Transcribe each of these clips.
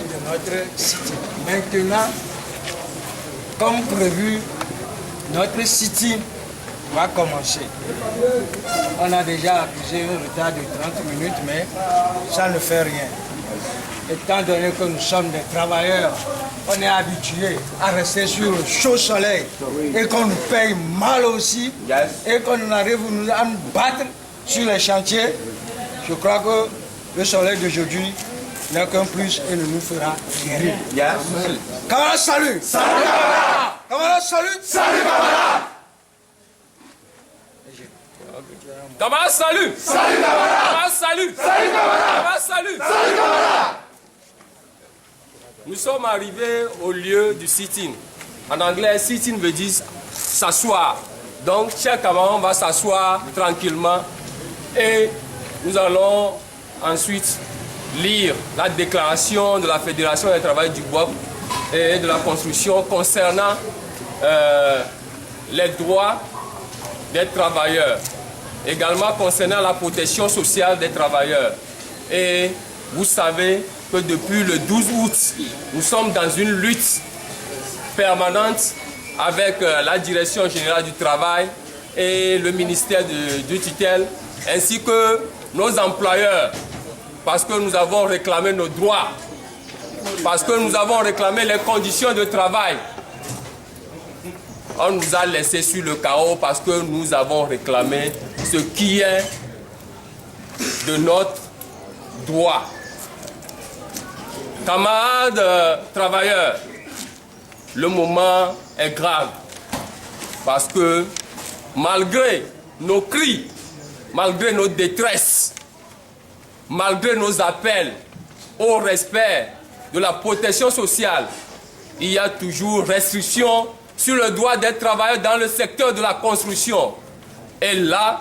De notre cité. Maintenant, comme prévu, notre city va commencer. On a déjà accusé un retard de 30 minutes, mais ça ne fait rien. Étant donné que nous sommes des travailleurs, on est habitués à rester sur le chaud soleil et qu'on nous paye mal aussi, et qu'on arrive à nous battre sur les chantiers. Je crois que le soleil d'aujourd'hui n'est qu'un plus et ne nous fera guérir. Kamara, salut! Salut, Kamara! Kamara, salut! Salut, Kamara! Kamara, salut! Salut, Kamara! Kamara, salut! Salut, Kamara! Kamara, salut! Salut, Kamara! Nous sommes arrivés au lieu du sit-in. En anglais, sit-in veut dire s'asseoir. Donc, chers camarades, on va s'asseoir tranquillement et nous allons ensuite lire la déclaration de la Fédération des travailleurs du bois et de la construction concernant les droits des travailleurs, également concernant la protection sociale des travailleurs. Et vous savez que depuis le 12 août, nous sommes dans une lutte permanente avec la Direction générale du travail et le ministère de tutelle, ainsi que nos employeurs, parce que nous avons réclamé nos droits, parce que nous avons réclamé les conditions de travail. On nous a laissé sur le carreau parce que nous avons réclamé ce qui est de notre droit. Camarades travailleurs, le moment est grave parce que malgré nos cris, malgré nos détresses, malgré nos appels au respect de la protection sociale, il y a toujours restriction sur le droit des travailleurs dans le secteur de la construction. Et là,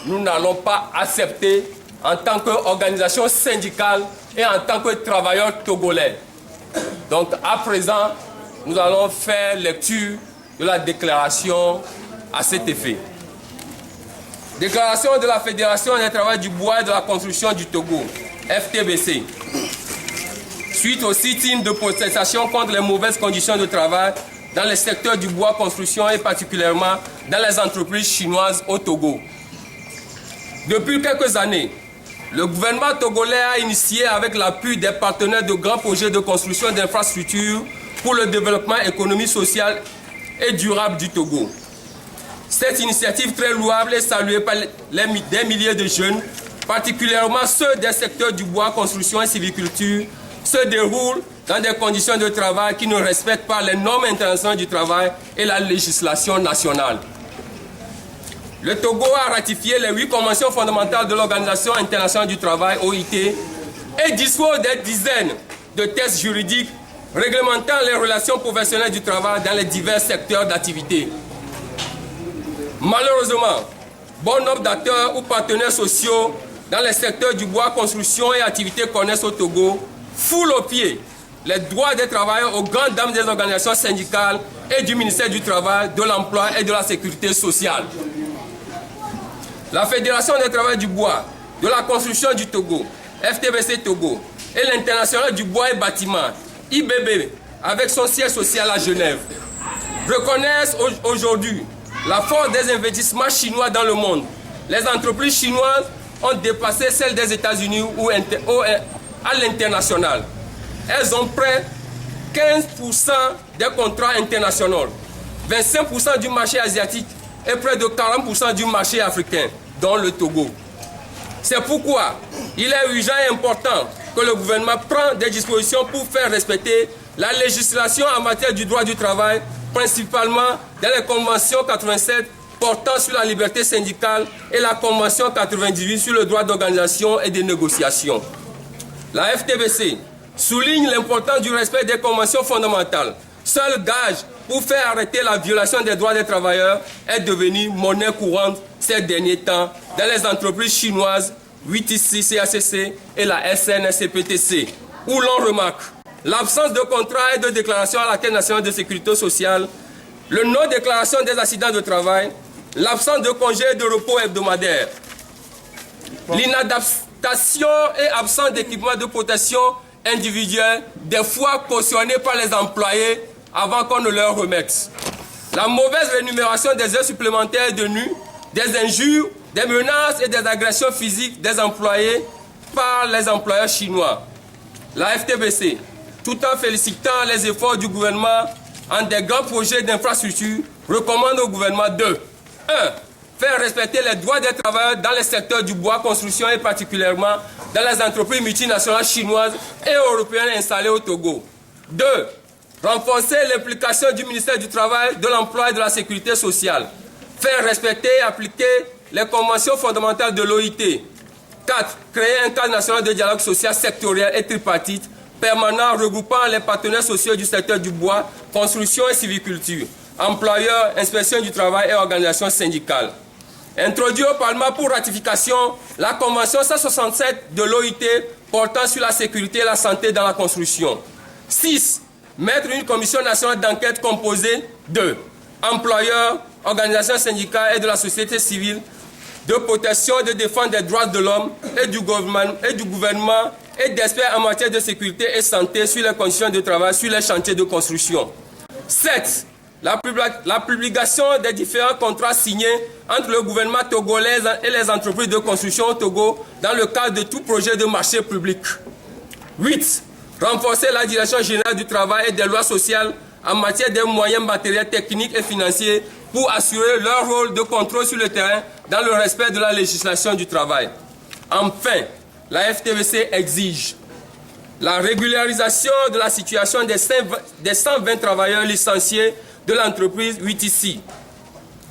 nous n'allons pas accepter en tant qu'organisation syndicale et en tant que travailleurs togolais. Donc à présent, nous allons faire lecture de la déclaration à cet effet. Déclaration de la Fédération des travailleurs du bois et de la construction du Togo, FTBC. Suite au sit-in de protestation contre les mauvaises conditions de travail dans le secteur du bois construction et particulièrement dans les entreprises chinoises au Togo. Depuis quelques années, le gouvernement togolais a initié avec l'appui des partenaires de grands projets de construction d'infrastructures pour le développement économique, social et durable du Togo. Cette initiative très louable est saluée par des milliers de jeunes, particulièrement ceux des secteurs du bois, construction et sylviculture, se déroule dans des conditions de travail qui ne respectent pas les normes internationales du travail et la législation nationale. Le Togo a ratifié les 8 conventions fondamentales de l'Organisation internationale du travail, OIT, et dispose des dizaines de textes juridiques réglementant les relations professionnelles du travail dans les divers secteurs d'activité. Malheureusement, bon nombre d'acteurs ou partenaires sociaux dans les secteurs du bois, construction et activités connaissent au Togo foulent aux pieds les droits des travailleurs aux grandes dames des organisations syndicales et du ministère du Travail, de l'Emploi et de la Sécurité sociale. La Fédération des travailleurs du bois, de la construction du Togo, FTBC Togo, et l'International du bois et bâtiment, IBB, avec son siège social à Genève, reconnaissent aujourd'hui la force des investissements chinois dans le monde. Les entreprises chinoises ont dépassé celles des États-Unis ou à l'international. Elles ont près 15% des contrats internationaux, 25% du marché asiatique et près de 40% du marché africain, dont le Togo. C'est pourquoi il est urgent et important que le gouvernement prenne des dispositions pour faire respecter la législation en matière du droit du travail, principalement dans les conventions 87 portant sur la liberté syndicale et la convention 98 sur le droit d'organisation et de négociation. La FTBC souligne l'importance du respect des conventions fondamentales. Seul gage pour faire arrêter la violation des droits des travailleurs est devenu monnaie courante ces derniers temps dans les entreprises chinoises 8IC, CACC et la SNSCPTC, où l'on remarque l'absence de contrat et de déclaration à la Caisse nationale de sécurité sociale, le non-déclaration des accidents de travail, l'absence de congés et de repos hebdomadaires, dotation et absence d'équipement de protection individuelle, des fois cautionnés par les employés avant qu'on ne leur remette. La mauvaise rémunération des heures supplémentaires de nuit, des injures, des menaces et des agressions physiques des employés par les employeurs chinois. La FTBC, tout en félicitant les efforts du gouvernement en des grands projets d'infrastructure, recommande au gouvernement de 1. Faire respecter les droits des travailleurs dans les secteurs du bois, construction et particulièrement dans les entreprises multinationales chinoises et européennes installées au Togo. 2. Renforcer l'implication du ministère du Travail, de l'Emploi et de la Sécurité sociale. Faire respecter et appliquer les conventions fondamentales de l'OIT. 4. Créer un cadre national de dialogue social sectoriel et tripartite permanent regroupant les partenaires sociaux du secteur du bois, construction et civiculture, employeurs, inspection du travail et organisations syndicales. Introduit au Parlement pour ratification la Convention 167 de l'OIT portant sur la sécurité et la santé dans la construction. 6. Mettre une commission nationale d'enquête composée de employeurs, organisations syndicales et de la société civile, de protection et de défense des droits de l'homme et du gouvernement et d'experts en matière de sécurité et santé sur les conditions de travail sur les chantiers de construction. 7. La publication des différents contrats signés entre le gouvernement togolais et les entreprises de construction au Togo dans le cadre de tout projet de marché public. 8. Renforcer la direction générale du travail et des lois sociales en matière de moyens matériels, techniques et financiers pour assurer leur rôle de contrôle sur le terrain dans le respect de la législation du travail. Enfin, la FTBC exige la régularisation de la situation des 120 travailleurs licenciés de l'entreprise UTC,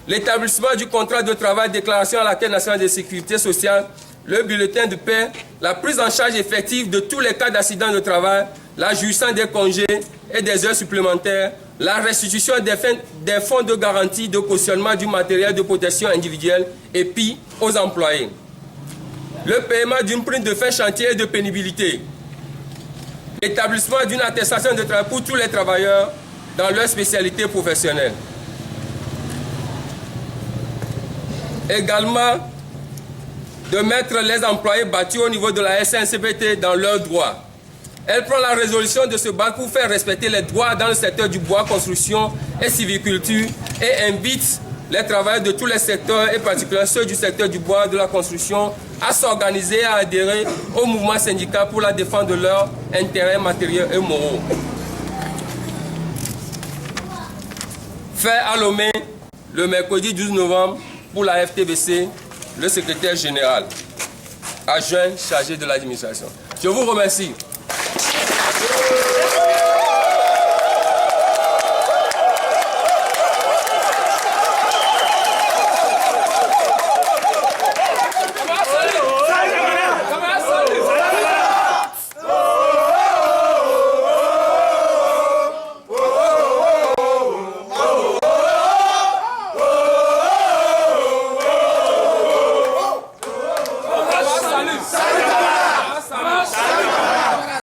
l'établissement du contrat de travail, déclaration à la Caisse nationale de sécurité sociale, le bulletin de paie, la prise en charge effective de tous les cas d'accident de travail, la jouissance des congés et des heures supplémentaires, la restitution des fonds de garantie de cautionnement du matériel de protection individuelle et puis aux employés. Le paiement d'une prime de fin chantier et de pénibilité. L'établissement d'une attestation de travail pour tous les travailleurs dans leur spécialité professionnelle. Également, de mettre les employés battus au niveau de la SNCPT dans leurs droits. Elle prend la résolution de se battre pour faire respecter les droits dans le secteur du bois, construction et civiculture et invite les travailleurs de tous les secteurs et particulièrement ceux du secteur du bois, de la construction, à s'organiser et à adhérer au mouvement syndical pour la défense de leurs intérêts matériels et moraux. Fait à Lomé le mercredi 12 novembre pour la FTBC, le secrétaire général, adjoint chargé de l'administration. Je vous remercie.